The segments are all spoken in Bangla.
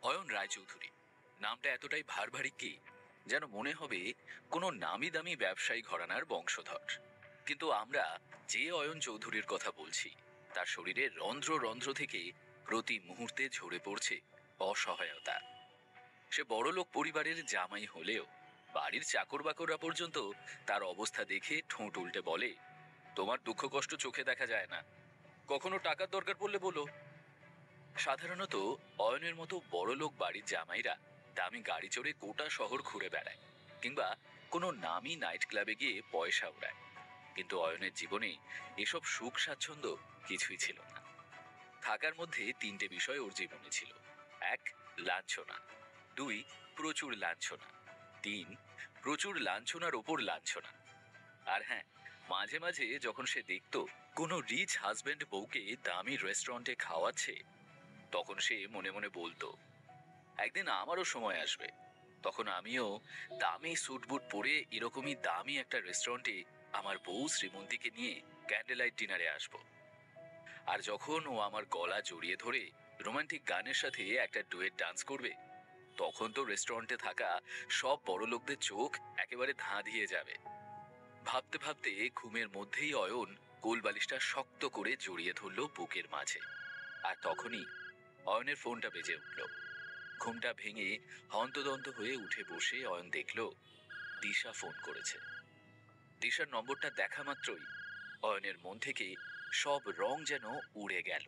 অয়ন রায়চৌধুরী নামটা এতটাই ভারী কি যেন মনে হবে কোনো নামি দামি ব্যবসায়ী ঘরানার বংশধর। কিন্তু আমরা যে অয়ন চৌধুরীর কথা বলছি তার শরীরে রন্ধ্র রন্ধ্র থেকে প্রতি মুহূর্তে ঝরে পড়ছে অসহায়তা। সে বড়লোক পরিবারের জামাই হলেও বাড়ির চাকর বাকররা পর্যন্ত তার অবস্থা দেখে ঠোঁট উল্টে বলে, তোমার দুঃখ কষ্ট চোখে দেখা যায় না, কখনো টাকার দরকার পড়লে বলো। সাধারণত অয়নের মতো বড়লোক বাড়ির জামাইরা দামি গাড়ি চড়ে গোটা শহর ঘুরে বেড়ায় কিংবা কোনো নামি নাইট ক্লাবে গিয়ে পয়সা ওড়ায়, কিন্তু অয়নের জীবনে এসব সুখ স্বাচ্ছন্দ্য কিছুই ছিল না। থাকার মধ্যে তিনটে বিষয় ওর জীবনে ছিল। এক, লাঞ্ছনা। দুই, প্রচুর লাঞ্ছনা। তিন, প্রচুর লাঞ্ছনার ওপর লাঞ্ছনা। আর হ্যাঁ, মাঝে মাঝে যখন সে দেখত কোনো রিচ হাজব্যান্ড বউকে দামি রেস্টুরেন্টে খাওয়াচ্ছে, তখন সে মনে মনে বলতো, একদিন আমারও সময় আসবে, তখন আমিও দামি স্যুটবুট পরে এরকমই দামি একটা রেস্টুরেন্টে আমার বউ শ্রীমন্তীকে নিয়ে ক্যান্ডেল লাইট ডিনারে আসব। আর যখন ও আমার গলা জড়িয়ে ধরে রোমান্টিক গানের সাথে একটা ডুয়েট ডান্স করবে, তখন তো রেস্টুরেন্টে থাকা সব বড় লোকদের চোখ একেবারে ধাঁ দিয়ে যাবে। ভাবতে ভাবতে ঘুমের মধ্যেই অয়ন কোলবালিশটা শক্ত করে জড়িয়ে ধরল বুকের মাঝে। আর তখনই অয়নের ফোনটা বেজে উঠল। ঘুমটা ভেঙে হন্তদন্ত হয়ে উঠে বসে অয়ন দেখল দিশা ফোন করেছে। দিশার নম্বরটা দেখা মাত্রই অয়নের মন থেকে সব রং যেন উড়ে গেল।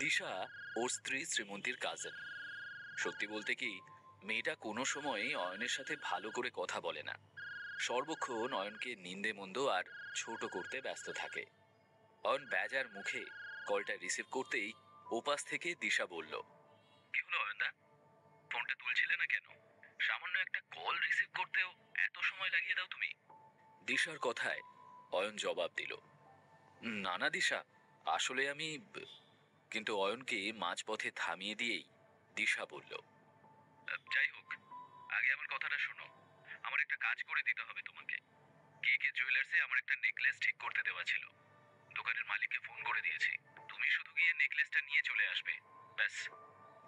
দিশা ওর স্ত্রী শ্রীমন্তীর কাজিন। সত্যি বলতে কি, মেয়েটা কোনো সময় অয়নের সাথে ভালো করে কথা বলে না, সর্বক্ষণ অয়নকে নিন্দে মন্দ আর ছোট করতে ব্যস্ত থাকে। অয়ন বেজার মুখে কলটা রিসিভ করতেই ওপাশ থেকে দিশা বলল, কি হলো অয়নদা, ফোনটা তুলছিলে না কেন? সামান্য একটা কল রিসিভ করতেও এত সময় লাগিয়ে দাও তুমি? দিশার কথায় অয়ন জবাব দিল, না না দিশা, আসলে আমি। কিন্তু অয়নকে মাঝপথে থামিয়ে দিয়েই দিশা বলল, যাই হোক, আগে আমার কথাটা শোনো। আমার একটা কাজ করে দিতে হবে তোমাকে। কে কে জুয়েলার্সে আমার একটা নেকলেস ঠিক করতে দেওয়া ছিল। দোকানের মালিককে ফোন করে দিয়েছি, তুমি শুধু গিয়ে নেকলেসটা নিয়ে চলে আসবে, ব্যাস।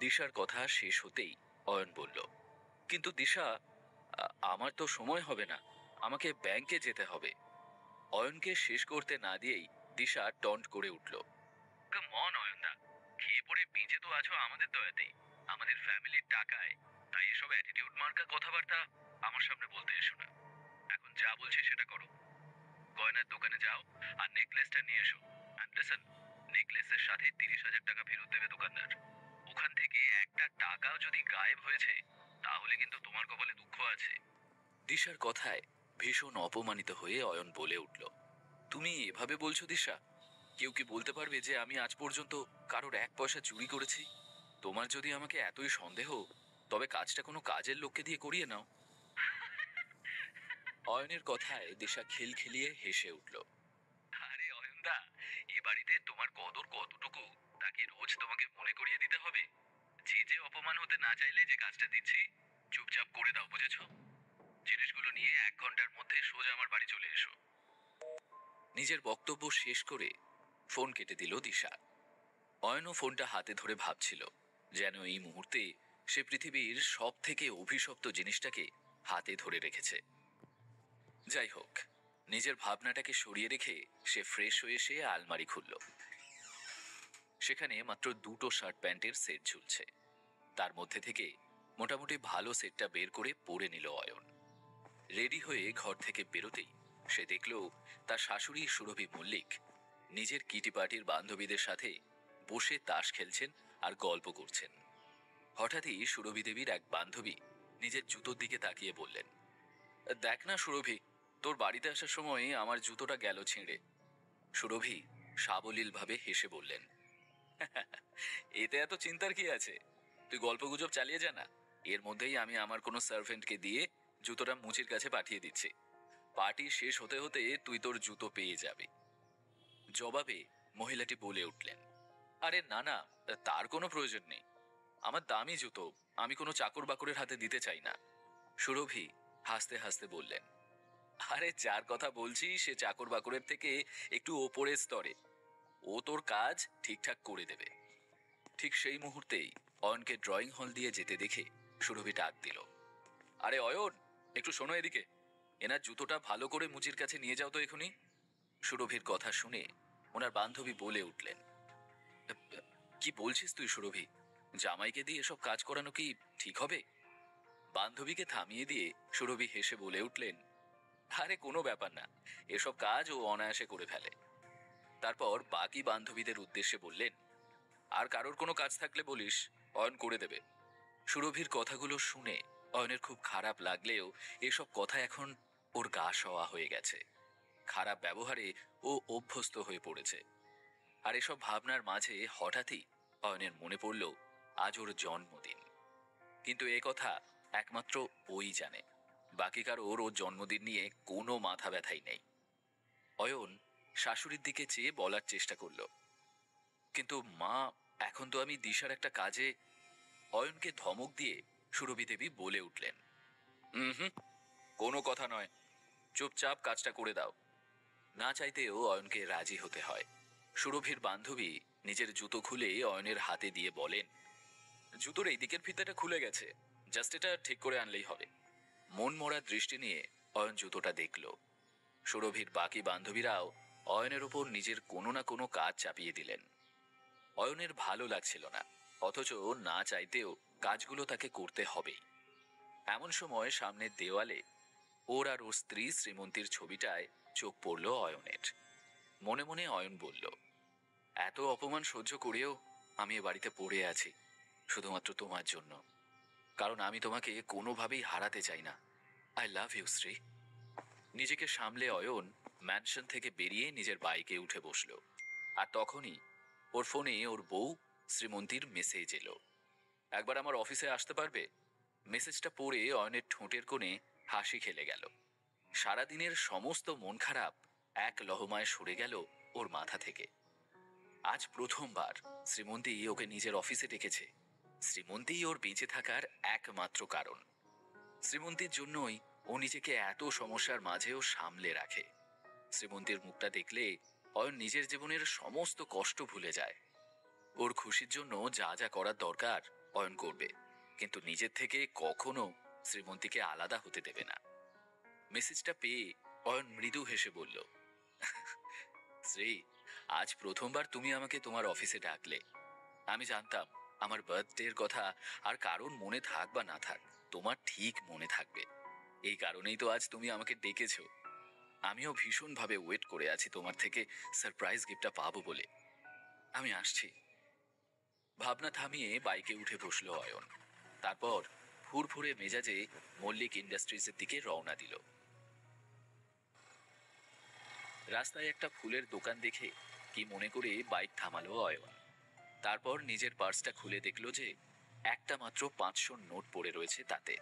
দিশার কথা শেষ হতেই অয়ন বলল, কিন্তু দিশা, আমার তো সময় হবে না, আমাকে ব্যাংকে যেতে হবে। অয়নকে শেষ করতে না দিয়েই দিশা টন্ট করে উঠল, কাম অন অয়নদা, খেয়ে পড়ে বেঁচে তো আছো আমাদের দয়াতেই, আমাদের ফ্যামিলির টাকায়, তাই এসব অ্যাটিটিউড মার্কা কথাবার্তা আমার সামনে বলতে এসো না। এখন যা বলছি সেটা করো। গয়নার দোকানে যাও আর নেকলেসটা নিয়ে এসো। অ্যান্ড লিসেন, নেকলেসের সাথে 30,000 টাকা ফেরত দেবে দোকানদার। ওখান থেকে একটা টাকাও যদি গায়েব হয়েছে, তাহলে কিন্তু তোমার কপালে দুঃখ আছে। দিশার কথায় ভীষণ অপমানিত হয়ে অয়ন বলে উঠল, তুমি এভাবে বলছো দিশা? কেউ কি বলতে পারবে যে আমি আজ পর্যন্ত কারোর এক পয়সা চুরি করেছি? তোমার যদি আমাকে এতই সন্দেহ, তবে কাজটা কোনো কাজের লোককে দিয়ে করিয়ে নাও। অয়নের কথায় দিশা খিলখিলিয়ে হেসে উঠল, আরে অয়নদা, এ বাড়িতে তোমার কদর কতটুকু তাকে রোজ তোমাকে মনে করিয়ে দিতে হবে? যে যে অপমান হতে না চাইলে যে কাজটা দিচ্ছি, চুপচাপ করে দাও, বুঝেছ? জিনিসগুলো নিয়ে 1 ঘন্টার মধ্যে সোজা আমার বাড়ি চলে এসো। নিজের বক্তব্য শেষ করে ফোন কেটে দিল দিশা। অয়নও ফোনটা হাতে ধরে ভাবছিল যেন এই মুহূর্তে সে পৃথিবীর সব থেকে অভিশপ্ত জিনিসটাকে হাতে ধরে রেখেছে। যাই হোক, নিজের ভাবনাটাকে সরিয়ে রেখে সে ফ্রেশ হয়ে এসে আলমারি খুলল। সেখানে মাত্র 2টো শার্ট প্যান্টের সেট ঝুলছে। তার মধ্যে থেকে মোটামুটি ভালো সেটটা বের করে পরে নিল অয়ন। রেডি হয়ে ঘর থেকে বেরোতেই সে দেখল তার শাশুড়ি সুরভি মল্লিক নিজের কিটি পার্টির বান্ধবীদের সাথে বসে তাস খেলছেন আর গল্প করছেন। হঠাৎই সুরভি দেবীর এক বান্ধবী নিজের জুতোর দিকে তাকিয়ে বললেন, দেখ না সুরভি, তোর বাড়িতে আসার সময় আমার জুতোটা গেল ছিঁড়ে। সুরভি সাবলীলভাবে হেসে বললেন, এতে এত চিন্তার কি আছে? তুই গল্পগুজব চালিয়ে যা না, এর মধ্যেই আমি আমার কোনো সার্ভেন্টকে দিয়ে জুতোটা মুচির কাছে পাঠিয়ে দিচ্ছি। পার্টি শেষ হতে হতে তুই তোর জুতো পেয়ে যাবি। জবাবে মহিলাটি বলে উঠলেন, আরে না না, তার কোনো প্রয়োজন নেই, আমার দামি জুতো আমি কোনো চাকর বাকরের হাতে দিতে চাই না। সুরভি হাসতে হাসতে বললেন, আরে যার কথা বলছি সে চাকর বাকরের থেকে একটু ওপরের স্তরে, ও তোর কাজ ঠিকঠাক করে দেবে। ঠিক সেই মুহূর্তেই অয়নকে ড্রয়িং হল দিয়ে যেতে দেখে সুরভি ডাক দিল, আরে অয়ন, একটু শোনো এদিকে। এনার জুতোটা ভালো করে মুচির কাছে নিয়ে যাও তো এখনই। সুরভির কথা শুনে ওনার বান্ধবী বলে উঠলেন, কি বলছিস তুই সুরভি? জামাইকে দিয়ে এসব কাজ করানো কি ঠিক হবে? বান্ধবীকে থামিয়ে দিয়ে সুরভি হেসে বলে উঠলেন, আরে কোনো ব্যাপার না, এসব কাজ ও অনায়াসে করে ফেলে। তারপর বাকি বান্ধবীদের উদ্দেশ্যে বললেন, আর কারোর কোনো কাজ থাকলে বলিস, অয়ন করে দেবে। সুরভির কথাগুলো শুনে অয়নের খুব খারাপ লাগলেও এসব কথা এখন ওর গা সওয়া হয়ে গেছে। খারাপ ব্যবহারে ও অভ্যস্ত হয়ে পড়েছে। আর এসব ভাবনার মাঝে হঠাৎই অয়নের মনে পড়ল আজ ওর জন্মদিন। কিন্তু এ কথা একমাত্র ওই জানে, বাকি কারোর ওর জন্মদিন নিয়ে কোনো মাথা ব্যথাই নেই। অয়ন শাশুড়ির দিকে চেয়ে বলার চেষ্টা করল, কিন্তু মা, এখন তো আমি দিশার একটা কাজে। অয়নকে ধমক দিয়ে সুরভি দেবী বলে উঠলেন, হুম, কোনো কথা নয়, চুপচাপ কাজটা করে দাও। না চাইতেও অয়নকে রাজি হতে হয়। সুরভির বান্ধবী নিজের জুতো খুলে অয়নের হাতে দিয়ে বলেন, জুতোর এই দিকের ফিতাটা খুলে গেছে, জাস্ট এটা ঠিক করে আনলেই হবে। মন মরা দৃষ্টি নিয়ে অয়ন জুতোটা দেখল। সুরভির বাকি বান্ধবীরাও অয়নের উপর নিজের কোনো না কোনো কাজ চাপিয়ে দিলেন। অয়নের ভালো লাগছিল না, অথচ না চাইতেও কাজগুলো তাকে করতে হবেই। এমন সময় সামনের দেওয়ালে ওর আর ওর স্ত্রী শ্রীমন্তীর ছবিটায় চোখ পড়ল অয়নের। মনে মনে অয়ন বলল, এত অপমান সহ্য করেও আমি এ বাড়িতে পড়ে আছি শুধুমাত্র তোমার জন্য, কারণ আমি তোমাকে কোনোভাবেই হারাতে চাই না। I love you Shree. নিজেকে সামলে অয়ন ম্যানশন থেকে বেরিয়ে নিজের বাইকে উঠে বসল। আর তখনই ওর ফোনে ওর বউ শ্রীমন্তীর মেসেজ এলো, একবার আমার অফিসে আসতে পারবে? মেসেজটা পড়ে অয়নের ঠোঁটের কোণে হাসি খেলে গেল। সারাদিনের সমস্ত মন খারাপ এক লহমায় সরে গেল ওর মাথা থেকে। আজ প্রথমবার শ্রীমন্তী ওকে নিজের অফিসে ডেকেছে। শ্রীমন্তী ওর বেঁচে থাকার একমাত্র কারণ। শ্রীমন্তীর জন্যই ও নিজেকে এত সমস্যার মাঝেও সামলে রাখে। শ্রীমন্তীর মুখটা দেখলে অয়ন নিজের জীবনের সমস্ত কষ্ট ভুলে যায়। ওর খুশির জন্য যা যা করার দরকার অয়ন করবে, কিন্তু নিজের থেকে কখনো শ্রীমন্তীকে আলাদা হতে দেবে না। মেসেজটা পেয়ে অয়ন মৃদু হেসে বলল, শ্রী, আজ প্রথমবার তুমি আমাকে তোমার অফিসে ডাকলে। আমি জানতাম আমার বার্থডের কথা আর কারণ মনে থাক বা না থাক, তোমার ঠিক মনে থাকবে। এই কারণেই তো আজ তুমি আমাকে ডেকেছ। আমিও ভীষণভাবে ওয়েট করে আছি তোমার থেকে সারপ্রাইজ গিফটটা পাবো বলে। আমি আসছি। ভাবনা থামিয়ে বাইকে উঠে বসলো অয়ন। তারপর ফুরফুরে মেজাজে মল্লিক ইন্ডাস্ট্রিজের দিকে রওনা দিল। রাস্তায় একটা ফুলের দোকান দেখে কি মনে করে বাইক থামালো অয়ন। তারপর নিজের পার্সটা খুলে দেখলো যে একটা মাত্র 500 নোট পড়ে রয়েছে তাতে।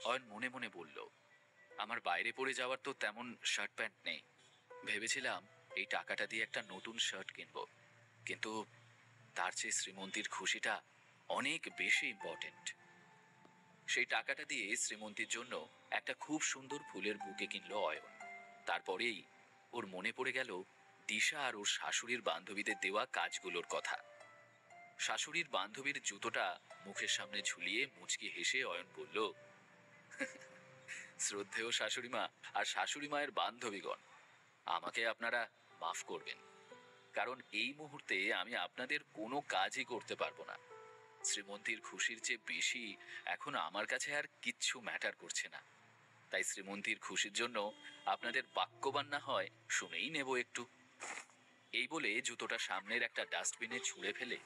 অয়ন মনে মনে বলল, আমার বাইরে পরে যাওয়ার তো তেমন শার্ট প্যান্ট নেই। ভেবেছিলাম এই টাকাটা দিয়ে একটা নতুন শার্ট কিনবো, কিন্তু তার চেয়ে শ্রীমন্তীর খুশিটা অনেক বেশি ইম্পর্টেন্ট। সেই টাকাটা দিয়ে শ্রীমন্তীর জন্য একটা খুব সুন্দর ফুলের বুকে কিনলো অয়ন। তারপরেই ওর মনে পড়ে গেল দিশা আর ওর শাশুড়ির বান্ধবীদের দেওয়া কাজগুলোর কথা। শাশুড়ির বান্ধবীর জুতোটা মুখের সামনে ঝুলিয়ে মুচকি হেসে অয়ন বলল, শ্রদ্ধেয় শাশুড়িমা আর শাশুড়ি মায়ের বান্ধবীগণ, আমাকে আপনারা মাফ করবেন, কারণ এই মুহূর্তে আমি আপনাদের কোনো কাজই করতে পারবো না। শ্রীমন্তীর খুশির চেয়ে বেশি এখন আমার কাছে আর কিচ্ছু ম্যাটার করছে না। তাই শ্রীমন্তীর খুশির জন্য আপনাদের বাক্যবান না হয় শুনেই নেব একটু। এই বলে জুতোটা সামনের একটা ডাস্টবিনে ছুঁড়ে ফেলে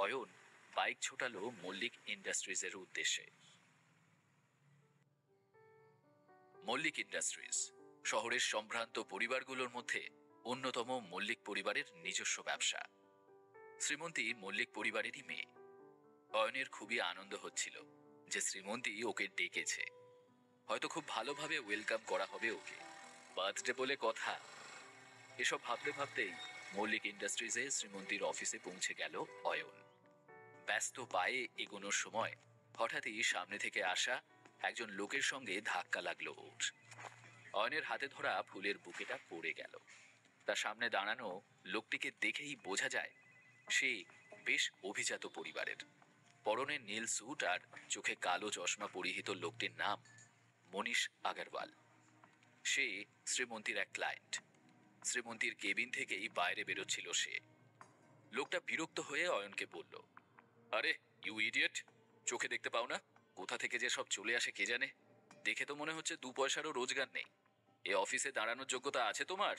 অয়ন বাইক ছোটালো মল্লিক ইন্ডাস্ট্রিজের উদ্দেশ্যে। মল্লিক ইন্ডাস্ট্রিজ শহরের সম্ভ্রান্ত পরিবারগুলোর মধ্যে অন্যতম। মল্লিক পরিবারের নিজস্ব ব্যবসা। শ্রীমন্তী মল্লিক পরিবারেরই মেয়ে। অয়নের খুবই আনন্দ হচ্ছিল যে শ্রীমন্তী ওকে ডেকেছে, হয়তো খুব ভালোভাবে ওয়েলকাম করা হবে ওকে, বার্থডে বলে কথা। এসব ভাবতে ভাবতেই মল্লিক ইন্ডাস্ট্রিজে শ্রীমন্তীর অফিসে পৌঁছে গেল অয়ন। ব্যস্ত পায়ে এগোনোর সময় হঠাৎই সামনে থেকে আসা একজন লোকের সঙ্গে ধাক্কা লাগলো ওর। অয়নের হাতে ধরা ফুলের বুকেটা পড়ে গেল। তার সামনে দাঁড়ানো লোকটিকে দেখেই বোঝা যায় সে বেশ অভিজাত পরিবারের। পরনে নীল স্যুট আর চোখে কালো চশমা পরিহিত লোকটির নাম মনীষ আগরওয়াল। সে শ্রীমন্তীর এক ক্লায়েন্ট। শ্রীমন্তীর কেবিন থেকেই বাইরে বেরোচ্ছিল সে। লোকটা বিরক্ত হয়ে অয়নকে বলল, আরে ইউ ইডিয়েট, চোখে দেখতে পাও না? কোথা থেকে যে সব চলে আসে কে জানে। দেখে তো মনে হচ্ছে 2 পয়সারও রোজগার নেই। এ অফিসে দাঁড়ানোর যোগ্যতা আছে তোমার?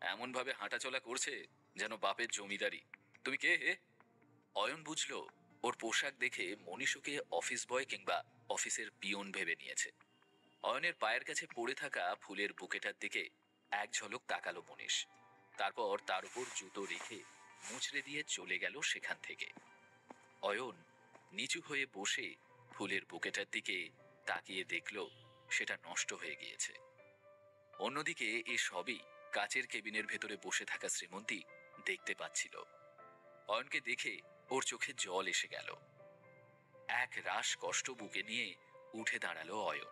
এমন ভাবে হাঁটাচলা করছে যেন বাপের জমিদারি। তুমি কে হে? অয়ন বুঝল ওর পোশাক দেখে মনীষকে অফিস বয় কিংবা অফিসের পিয়ন ভেবে নিয়েছে। অয়নের পায়ের কাছে পড়ে থাকা ফুলের বুকেটার দিকে এক ঝলক তাকালো মনীষ। তারপর তার উপর জুতো রেখে মুচড়ে দিয়ে চলে গেল সেখান থেকে। অয়ন নিচু হয়ে বসে ফুলের বুকেটার দিকে তাকিয়ে দেখল সেটা নষ্ট হয়ে গিয়েছে। অন্যদিকে এই সবই কাচের কেবিনের ভেতরে বসে থাকা শ্রীমন্তী দেখতে পাচ্ছিল। অয়নকে দেখে ওর চোখে জল এসে গেল। এক রাশ কষ্ট বুকে নিয়ে উঠে দাঁড়ালো অয়ন।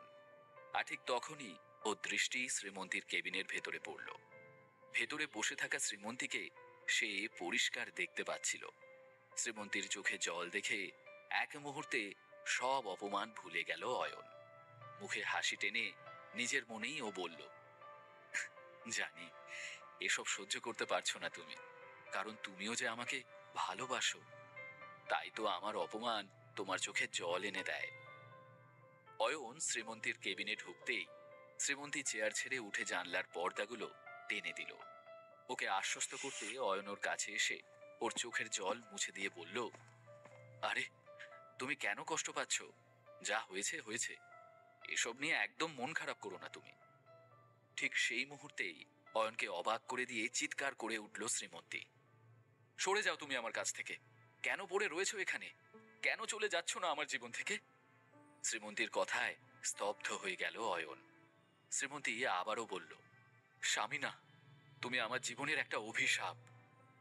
আর ঠিক তখনই ওর দৃষ্টি শ্রীমন্তীর কেবিনের ভেতরে পড়ল। ভেতরে বসে থাকা শ্রীমন্তীকে সে পরিষ্কার দেখতে পাচ্ছিল। শ্রীমন্তীর চোখে জল দেখে এক মুহূর্তে সব অপমান ভুলে গেল অয়ন। মুখে হাসি টেনে নিজের মনেই ও বলল, জানি এসব সহ্য করতে পারছো না তুমি, কারণ তুমিও যে আমাকে ভালোবাসো। তাই তো আমার অপমান তোমার চোখে জল এনে দেয়। অয়ন শ্রীমন্তীর কেবিনে ঢুকতেই শ্রীমন্তী চেয়ার ছেড়ে উঠে জানলার পর্দাগুলো টেনে দিল। ওকে আশ্বস্ত করতে অয়ন ওর কাছে এসে ওর চোখের জল মুছে দিয়ে বলল, আরে তুমি কেন কষ্ট পাচ্ছ? যা হয়েছে হয়েছে, এসব নিয়ে একদম মন খারাপ করো না তুমি। ঠিক সেই মুহূর্তেই অয়নকে অবাক করে দিয়ে চিৎকার করে উঠল শ্রীমন্তী, সরে যাও তুমি আমার কাছ থেকে। কেন পড়ে রয়েছো এখানে? কেন চলে যাচ্ছ না আমার জীবন থেকে? শ্রীমন্তীর কথায় স্তব্ধ হয়ে গেল অয়ন। শ্রীমন্তী আবারও বলল, স্বামীনা, তুমি আমার জীবনের একটা অভিশাপ।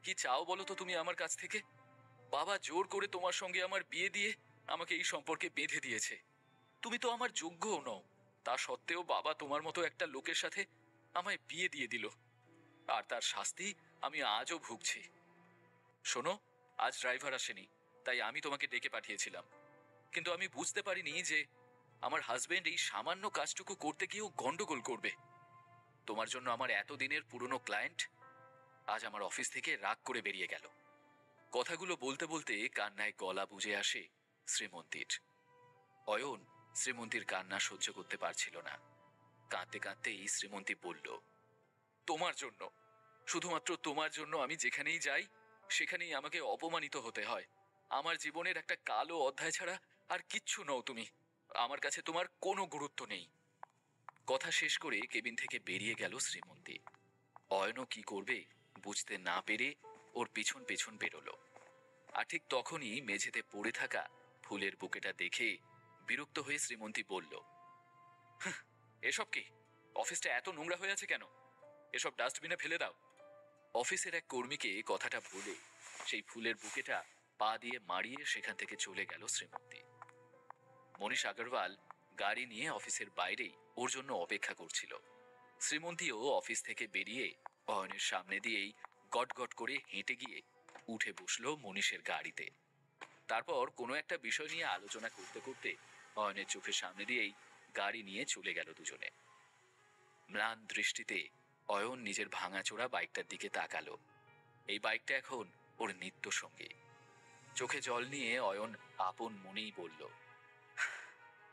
কি চাও বলো তো তুমি আমার কাছ থেকে? বাবা জোর করে তোমার সঙ্গে আমার বিয়ে দিয়ে আমাকে এই সম্পর্কে বেঁধে দিয়েছে। তুমি তো আমার যোগ্যও নও, তা সত্ত্বেও বাবা তোমার মতো একটা লোকের সাথে আমায় বিয়ে দিয়ে দিল, আর তার শাস্তি আমি আজও ভুগছি। শোনো, আজ ড্রাইভার আসেনি, তাই আমি তোমাকে ডেকে পাঠিয়েছিলাম। কিন্তু আমি বুঝতে পারিনি যে আমার হাজবেন্ড এই সামান্য কাজটুকু করতে গিয়েও গন্ডগোল করবে। তোমার জন্য আমার এতদিনের পুরনো ক্লায়েন্ট আজ আমার অফিস থেকে রাগ করে বেরিয়ে গেল। কথাগুলো বলতে বলতে কান্নায় গলা বুঝে আসে শ্রীমন্তীর। অয়ন শ্রীমন্তীর কান্না সহ্য করতে পারছিল না। কাঁদতে কাঁদতেই শ্রীমন্তী বলল, তোমার জন্য, শুধুমাত্র তোমার জন্য আমি যেখানেই যাই সেখানেই আমাকে অপমানিত হতে হয়। আমার জীবনের একটা কালো অধ্যায় ছাড়া আর কিচ্ছু নও তুমি। আমার কাছে তোমার কোনো গুরুত্ব নেই। কথা শেষ করে কেবিন থেকে বেরিয়ে গেল শ্রীমন্তী। অয়নও কি করবে বুঝতে না পেরে ওর পিছন পেছন বেরোলো। আর ঠিক তখনই মেঝেতে পড়ে থাকা ফুলের বুকেটা দেখে বিরক্ত হয়ে শ্রীমন্তী বলল, এসব কি? অফিসটা এত নোংরা হয়ে আছে কেন? এসব ডাস্টবিনে ফেলে দাও। অফিসের এক কর্মীকে কথাটা বলে সেই ফুলের বুকেটা পা দিয়ে মারিয়ে সেখান থেকে চলে গেল শ্রীমন্তী। মনীষ আগরওয়াল গাড়ি নিয়ে অফিসের বাইরেই ওর জন্য অপেক্ষা করছিল। শ্রীমন্তীও অফিস থেকে বেরিয়ে অয়নের সামনে দিয়েই গটগট করে হেঁটে গিয়ে উঠে বসলো মনীষের গাড়িতে। তারপর কোনো একটা বিষয় নিয়ে আলোচনা করতে করতে অয়নের চোখের সামনে দিয়েই গাড়ি নিয়ে চলে গেল দুজনে। ম্লান দৃষ্টিতে অয়ন নিজের ভাঙাচোরা বাইকটার দিকে তাকালো। এই বাইকটা এখন ওর নিত্য সঙ্গী। চোখে জল নিয়ে অয়ন আপন মনেই বলল,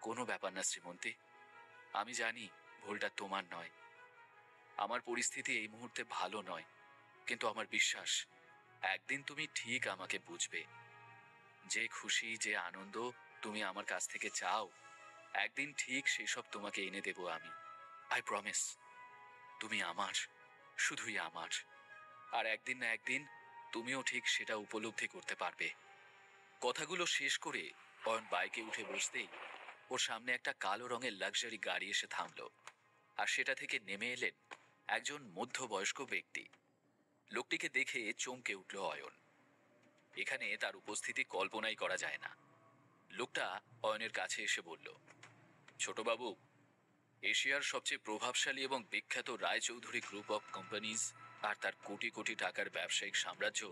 কোনো ব্যাপার না শ্রীমন্তী, আমি জানি ভুলটা তোমার নয়। আমার পরিস্থিতি এই মুহূর্তে ভালো নয়, কিন্তু আমার বিশ্বাস একদিন তুমি ঠিক আমাকে বুঝবে। যে খুশি যে আনন্দ তুমি আমার কাছ থেকে চাও, একদিন ঠিক সেসব তোমাকে এনে দেব আমি। আই প্রমিস, তুমি আমার, শুধুই আমার। আর একদিন না একদিন তুমিও ঠিক সেটা উপলব্ধি করতে পারবে। কথাগুলো শেষ করে অয়ন বাইকে উঠে বসতেই ওর সামনে একটা কালো রঙের লাক্সারি গাড়ি এসে থামলো। আর সেটা থেকে নেমে এলেন একজন মধ্যবয়স্ক ব্যক্তি। লোকটিকে দেখে চমকে উঠল অয়ন। এখানে তার উপস্থিতি কল্পনাই করা যায় না। লোকটা অয়নের কাছে এসে বলল, ছোটবাবু, এশিয়ার সবচেয়ে প্রভাবশালী এবং বিখ্যাত রায়চৌধুরী গ্রুপ অফ কোম্পানিজ আর তার কোটি কোটি টাকার ব্যবসায়িক সাম্রাজ্য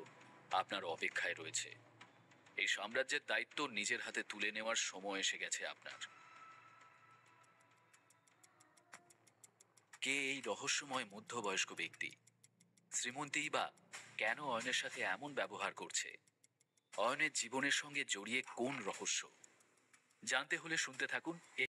আপনার অপেক্ষায় রয়েছে। এই সাম্রাজ্যের দায়িত্ব নিজের হাতে তুলে নেওয়ার সময় এসে গেছে আপনার। কে এই রহস্যময় মধ্যবয়স্ক ব্যক্তি? শ্রীমন্তী বা কেন অয়নের সাথে এমন ব্যবহার করছে? অয়নের জীবনের সঙ্গে জড়িয়ে কোন রহস্য? জানতে হলে শুনতে থাকুন